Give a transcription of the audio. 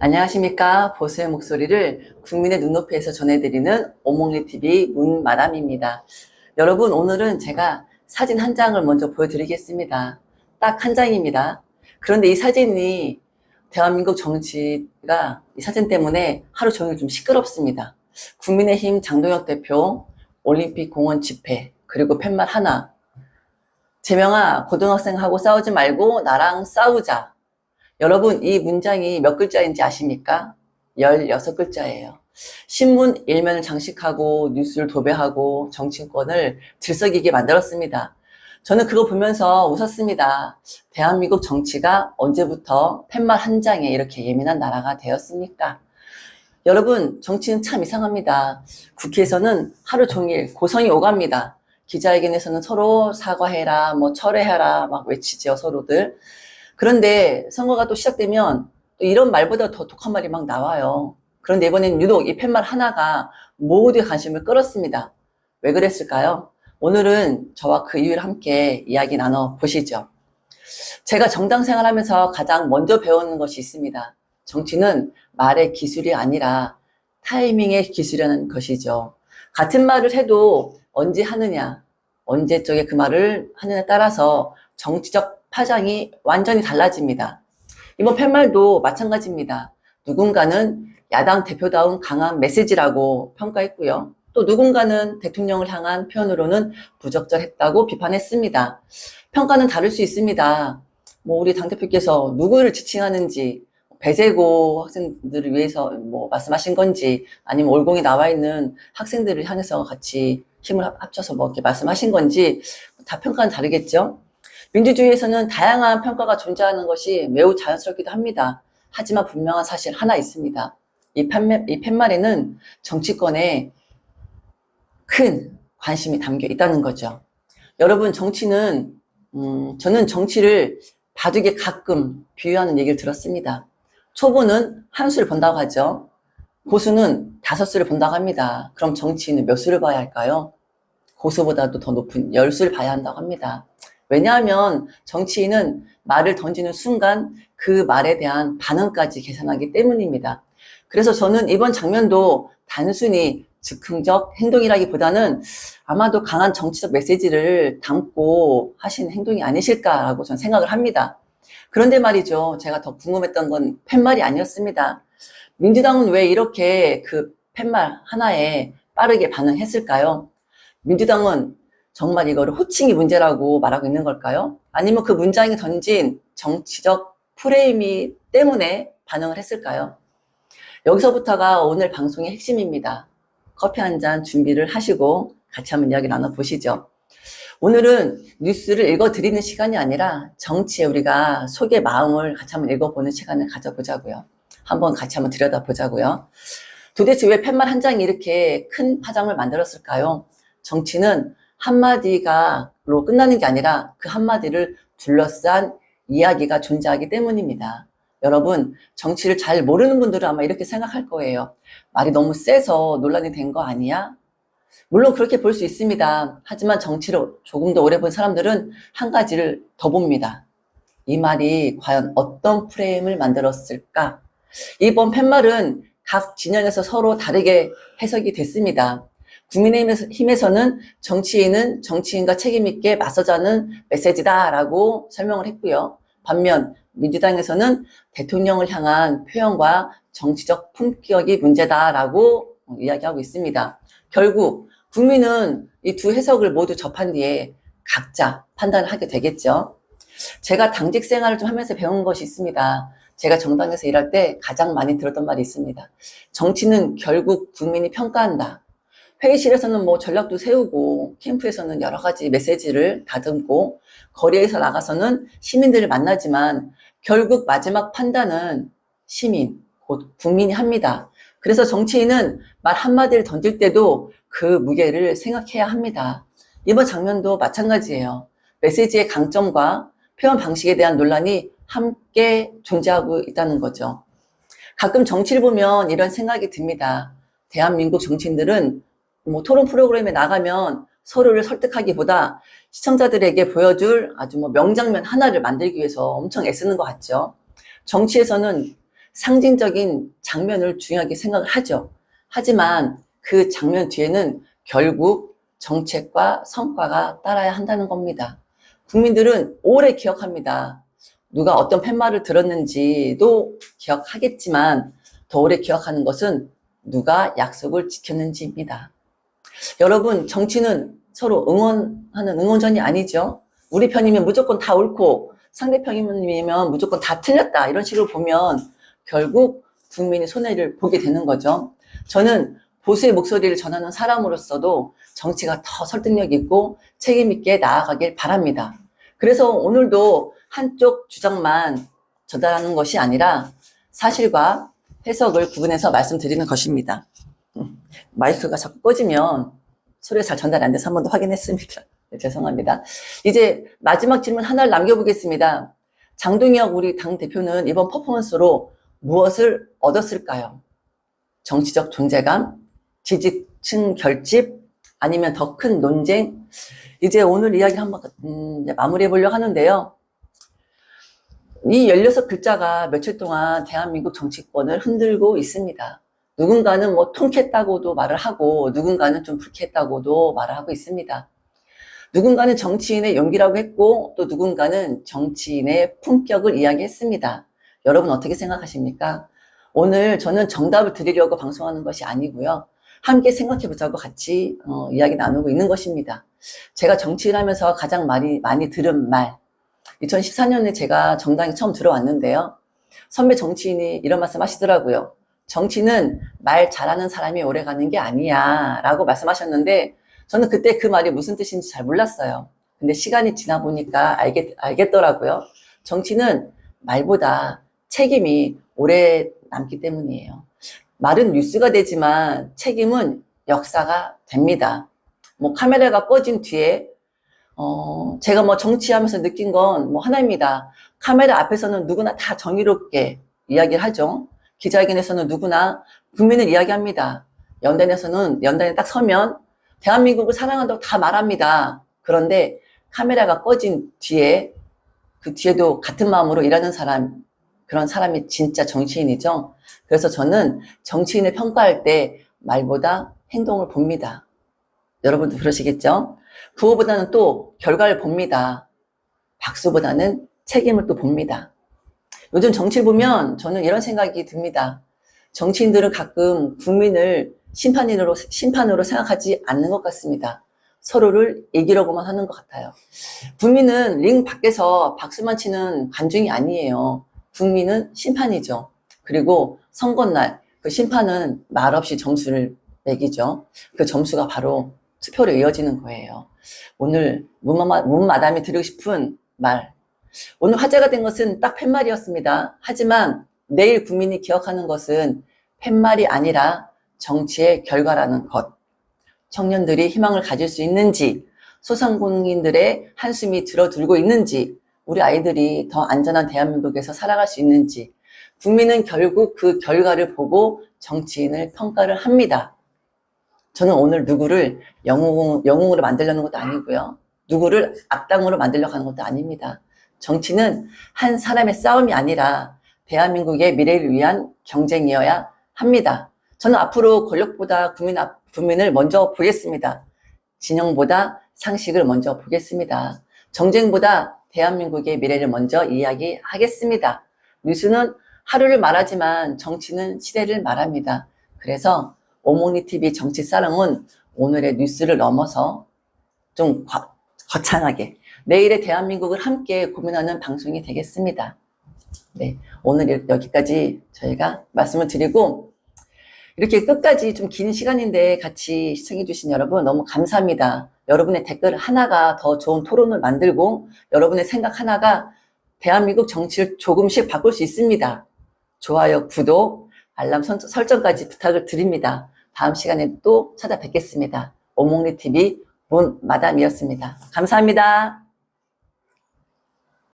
안녕하십니까. 보수의 목소리를 국민의 눈높이에서 전해드리는 오목리TV 문마담입니다. 여러분, 오늘은 제가 사진 한 장을 먼저 보여드리겠습니다. 딱 한 장입니다. 그런데 이 사진이 대한민국 정치가 이 사진 때문에 하루 종일 좀 시끄럽습니다. 국민의힘 장동혁 대표 올림픽 공원 집회, 그리고 팻말 하나. 재명아, 고등학생하고 싸우지 말고 나랑 싸우자. 여러분, 이 문장이 몇 글자인지 아십니까? 16글자예요. 신문 일면을 장식하고 뉴스를 도배하고 정치권을 들썩이게 만들었습니다. 저는 그거 보면서 웃었습니다. 대한민국 정치가 언제부터 팻말 한 장에 이렇게 예민한 나라가 되었습니까? 여러분, 정치는 참 이상합니다. 국회에서는 하루 종일 고성이 오갑니다. 기자회견에서는 서로 사과해라, 철회해라 막 외치죠, 서로들. 그런데 선거가 또 시작되면 또 이런 말보다 더 독한 말이 막 나와요. 그런데 이번엔 유독 이 팻말 하나가 모두의 관심을 끌었습니다. 왜 그랬을까요? 오늘은 저와 그 이유를 함께 이야기 나눠보시죠. 제가 정당 생활하면서 가장 먼저 배우는 것이 있습니다. 정치는 말의 기술이 아니라 타이밍의 기술이라는 것이죠. 같은 말을 해도 언제 하느냐, 언제 쪽에 그 말을 하느냐에 따라서 정치적 파장이 완전히 달라집니다. 이번 팻말도 마찬가지입니다. 누군가는 야당 대표다운 강한 메시지라고 평가했고요. 또 누군가는 대통령을 향한 표현으로는 부적절했다고 비판했습니다. 평가는 다를 수 있습니다. 우리 당대표께서 누구를 지칭하는지, 배재고 학생들을 위해서 말씀하신 건지, 아니면 올공이 나와 있는 학생들을 향해서 같이 힘을 합쳐서 이렇게 말씀하신 건지, 다 평가는 다르겠죠? 민주주의에서는 다양한 평가가 존재하는 것이 매우 자연스럽기도 합니다. 하지만 분명한 사실 하나 있습니다. 이 팻말에는 정치권에 큰 관심이 담겨 있다는 거죠. 여러분, 정치는 저는 정치를 바둑에 가끔 비유하는 얘기를 들었습니다. 초보는 한 수를 본다고 하죠. 고수는 5수를 본다고 합니다. 그럼 정치인은 몇 수를 봐야 할까요? 고수보다도 더 높은 10수를 봐야 한다고 합니다. 왜냐하면 정치인은 말을 던지는 순간 그 말에 대한 반응까지 계산하기 때문입니다. 그래서 저는 이번 장면도 단순히 즉흥적 행동이라기보다는 아마도 강한 정치적 메시지를 담고 하신 행동이 아니실까라고 저는 생각을 합니다. 그런데 말이죠. 제가 더 궁금했던 건 팻말이 아니었습니다. 민주당은 왜 이렇게 그 팻말 하나에 빠르게 반응했을까요? 민주당은 정말 이거를 호칭이 문제라고 말하고 있는 걸까요? 아니면 그 문장이 던진 정치적 프레임이 때문에 반응을 했을까요? 여기서부터가 오늘 방송의 핵심입니다. 커피 한 잔 준비를 하시고 같이 한번 이야기 나눠보시죠. 오늘은 뉴스를 읽어드리는 시간이 아니라 정치에 우리가 속의 마음을 같이 한번 읽어보는 시간을 가져보자고요. 같이 한번 들여다보자고요. 도대체 왜 팻말 한 장이 이렇게 큰 파장을 만들었을까요? 정치는 한마디가로 끝나는 게 아니라 그 한마디를 둘러싼 이야기가 존재하기 때문입니다. 여러분, 정치를 잘 모르는 분들은 아마 이렇게 생각할 거예요. 말이 너무 세서 논란이 된 거 아니야? 물론 그렇게 볼 수 있습니다. 하지만 정치를 조금 더 오래 본 사람들은 한 가지를 더 봅니다. 이 말이 과연 어떤 프레임을 만들었을까? 이번 팻말은 각 진영에서 서로 다르게 해석이 됐습니다. 국민의힘에서는 정치인은 정치인과 책임있게 맞서자는 메시지다라고 설명을 했고요. 반면 민주당에서는 대통령을 향한 표현과 정치적 품격이 문제다라고 이야기하고 있습니다. 결국 국민은 이 두 해석을 모두 접한 뒤에 각자 판단을 하게 되겠죠. 제가 당직 생활을 좀 하면서 배운 것이 있습니다. 제가 정당에서 일할 때 가장 많이 들었던 말이 있습니다. 정치는 결국 국민이 평가한다. 회의실에서는 전략도 세우고 캠프에서는 여러 가지 메시지를 다듬고 거리에서 나가서는 시민들을 만나지만 결국 마지막 판단은 시민, 곧 국민이 합니다. 그래서 정치인은 말 한마디를 던질 때도 그 무게를 생각해야 합니다. 이번 장면도 마찬가지예요. 메시지의 강점과 표현 방식에 대한 논란이 함께 존재하고 있다는 거죠. 가끔 정치를 보면 이런 생각이 듭니다. 대한민국 정치인들은 토론 프로그램에 나가면 서로를 설득하기보다 시청자들에게 보여줄 아주 명장면 하나를 만들기 위해서 엄청 애쓰는 것 같죠. 정치에서는 상징적인 장면을 중요하게 생각을 하죠. 하지만 그 장면 뒤에는 결국 정책과 성과가 따라야 한다는 겁니다. 국민들은 오래 기억합니다. 누가 어떤 팻말을 들었는지도 기억하겠지만 더 오래 기억하는 것은 누가 약속을 지켰는지입니다. 여러분, 정치는 서로 응원하는 응원전이 아니죠. 우리 편이면 무조건 다 옳고 상대편이면 무조건 다 틀렸다, 이런 식으로 보면 결국 국민이 손해를 보게 되는 거죠. 저는 보수의 목소리를 전하는 사람으로서도 정치가 더 설득력 있고 책임 있게 나아가길 바랍니다. 그래서 오늘도 한쪽 주장만 전달하는 것이 아니라 사실과 해석을 구분해서 말씀드리는 것입니다. 마이크가 자꾸 꺼지면 소리가 잘 전달이 안 돼서 한 번 더 확인했습니다. 네, 죄송합니다. 이제 마지막 질문 하나를 남겨보겠습니다. 장동혁 우리 당대표는 이번 퍼포먼스로 무엇을 얻었을까요? 정치적 존재감, 지지층 결집, 아니면 더 큰 논쟁? 이제 오늘 이야기를 한번 마무리해 보려고 하는데요. 이 16글자가 며칠 동안 대한민국 정치권을 흔들고 있습니다. 누군가는 뭐 통쾌했다고도 말을 하고 누군가는 좀 불쾌했다고도 말을 하고 있습니다. 누군가는 정치인의 용기라고 했고 또 누군가는 정치인의 품격을 이야기했습니다. 여러분 어떻게 생각하십니까? 오늘 저는 정답을 드리려고 방송하는 것이 아니고요. 함께 생각해보자고 같이 이야기 나누고 있는 것입니다. 제가 정치를 하면서 가장 많이 들은 말, 2014년에 제가 정당에 처음 들어왔는데요. 선배 정치인이 이런 말씀 하시더라고요. 정치는 말 잘하는 사람이 오래가는 게 아니야 라고 말씀하셨는데 저는 그때 그 말이 무슨 뜻인지 잘 몰랐어요. 근데 시간이 지나 보니까 알겠더라고요. 정치는 말보다 책임이 오래 남기 때문이에요. 말은 뉴스가 되지만 책임은 역사가 됩니다. 뭐 카메라가 꺼진 뒤에 제가 뭐 정치하면서 느낀 건 뭐 하나입니다. 카메라 앞에서는 누구나 다 정의롭게 이야기를 하죠. 기자회견에서는 누구나 국민을 이야기합니다. 연단에 딱 서면 대한민국을 사랑한다고 다 말합니다. 그런데 카메라가 꺼진 뒤에 그 뒤에도 같은 마음으로 일하는 사람, 그런 사람이 진짜 정치인이죠. 그래서 저는 정치인을 평가할 때 말보다 행동을 봅니다. 여러분도 그러시겠죠? 구호보다는 또 결과를 봅니다. 박수보다는 책임을 또 봅니다. 요즘 정치를 보면 저는 이런 생각이 듭니다. 정치인들은 가끔 국민을 심판으로 생각하지 않는 것 같습니다. 서로를 이기려고만 하는 것 같아요. 국민은 링 밖에서 박수만 치는 관중이 아니에요. 국민은 심판이죠. 그리고 선거날 그 심판은 말없이 점수를 매기죠. 그 점수가 바로 투표로 이어지는 거예요. 오늘 문마담이 드리고 싶은 말, 오늘 화제가 된 것은 딱 팻말이었습니다. 하지만 내일 국민이 기억하는 것은 팻말이 아니라 정치의 결과라는 것. 청년들이 희망을 가질 수 있는지, 소상공인들의 한숨이 줄어들고 있는지, 우리 아이들이 더 안전한 대한민국에서 살아갈 수 있는지, 국민은 결국 그 결과를 보고 정치인을 평가를 합니다. 저는 오늘 누구를 영웅으로 만들려는 것도 아니고요. 누구를 악당으로 만들려고 하는 것도 아닙니다. 정치는 한 사람의 싸움이 아니라 대한민국의 미래를 위한 경쟁이어야 합니다. 저는 앞으로 권력보다 국민을 먼저 보겠습니다. 진영보다 상식을 먼저 보겠습니다. 정쟁보다 대한민국의 미래를 먼저 이야기하겠습니다. 뉴스는 하루를 말하지만 정치는 시대를 말합니다. 그래서 오목리TV 정치사랑은 오늘의 뉴스를 넘어서 좀 거창하게 내일의 대한민국을 함께 고민하는 방송이 되겠습니다. 네, 오늘 여기까지 저희가 말씀을 드리고 이렇게 끝까지 좀 긴 시간인데 같이 시청해 주신 여러분 너무 감사합니다. 여러분의 댓글 하나가 더 좋은 토론을 만들고 여러분의 생각 하나가 대한민국 정치를 조금씩 바꿀 수 있습니다. 좋아요, 구독, 알람 설정까지 부탁을 드립니다. 다음 시간에 또 찾아뵙겠습니다. 오목리TV 문마담이었습니다. 감사합니다.